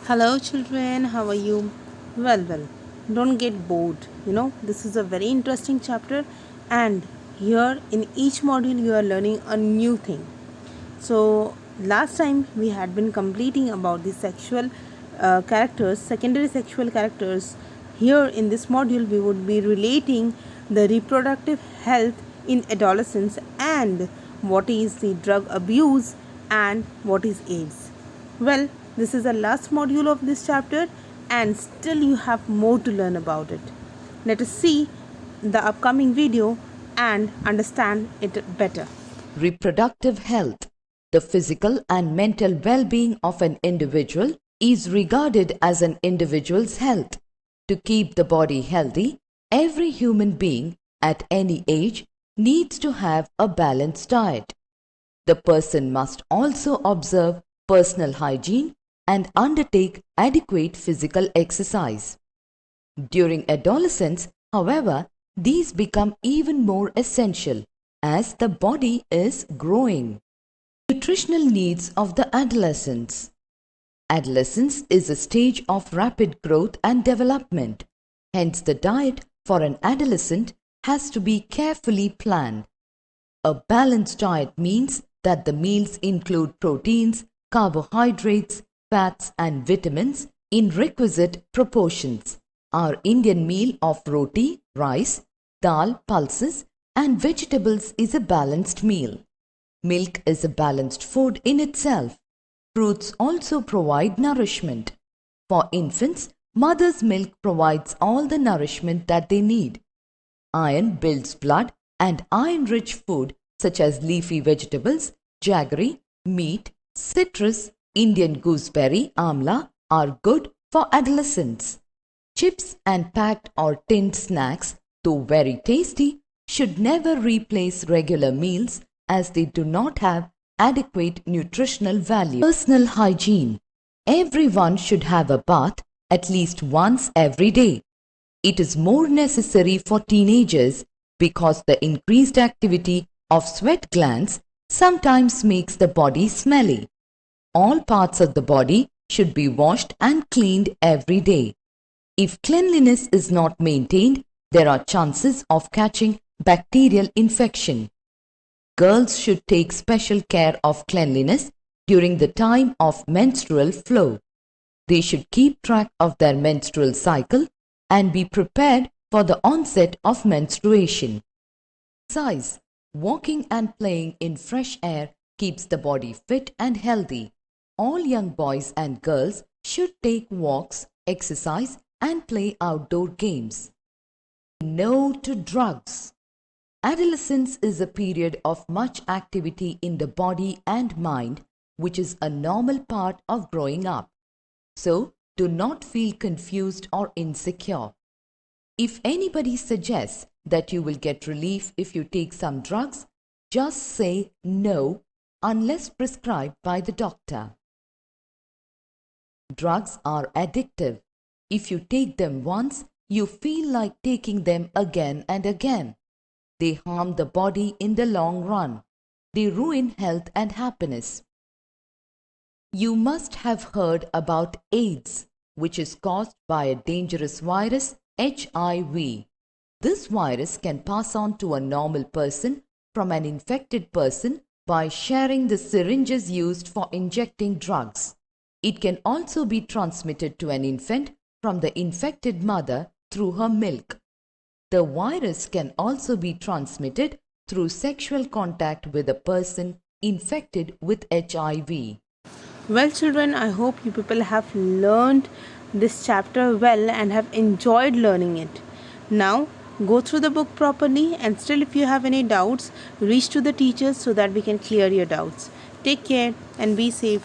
Hello, children. How are you? Well, don't get bored. This is a very interesting chapter, and here in each module, you are learning a new thing. So, last time we had been completing about the sexual characters, secondary sexual characters. Here in this module, we would be relating the reproductive health in adolescence and what is the drug abuse and what is AIDS. Well, this is the last module of this chapter, and still you have more to learn about it. Let us see the upcoming video and understand it better. Reproductive health. The physical and mental well-being of an individual is regarded as an individual's health. To keep the body healthy, every human being at any age needs to have a balanced diet. The person must also observe personal hygiene and undertake adequate physical exercise. During adolescence, however, these become even more essential as the body is growing. Nutritional needs of the adolescents. Adolescence is a stage of rapid growth and development. Hence, the diet for an adolescent has to be carefully planned. A balanced diet means that the meals include proteins, carbohydrates, fats and vitamins in requisite proportions. Our Indian meal of roti, rice, dal, pulses and vegetables is a balanced meal. Milk is a balanced food in itself. Fruits also provide nourishment. For infants, mother's milk provides all the nourishment that they need. Iron builds blood, and iron-rich food such as leafy vegetables, jaggery, meat, citrus, Indian gooseberry, amla are good for adolescents. Chips and packed or tinned snacks, though very tasty, should never replace regular meals as they do not have adequate nutritional value. Personal hygiene. Everyone should have a bath at least once every day. It is more necessary for teenagers because the increased activity of sweat glands sometimes makes the body smelly. All parts of the body should be washed and cleaned every day. If cleanliness is not maintained, there are chances of catching bacterial infection. Girls should take special care of cleanliness during the time of menstrual flow. They should keep track of their menstrual cycle and be prepared for the onset of menstruation. Exercise. Walking and playing in fresh air keeps the body fit and healthy. All young boys and girls should take walks, exercise and play outdoor games. No to drugs. Adolescence is a period of much activity in the body and mind, which is a normal part of growing up. So, do not feel confused or insecure. If anybody suggests that you will get relief if you take some drugs, just say no unless prescribed by the doctor. Drugs are addictive. If you take them once, you feel like taking them again and again. They harm the body in the long run. They ruin health and happiness. You must have heard about AIDS, which is caused by a dangerous virus, HIV. This virus can pass on to a normal person from an infected person by sharing the syringes used for injecting drugs. It can also be transmitted to an infant from the infected mother through her milk. The virus can also be transmitted through sexual contact with a person infected with HIV. Well, children, I hope you people have learned this chapter well and have enjoyed learning it. Now, go through the book properly, and still if you have any doubts, reach to the teachers so that we can clear your doubts. Take care and be safe.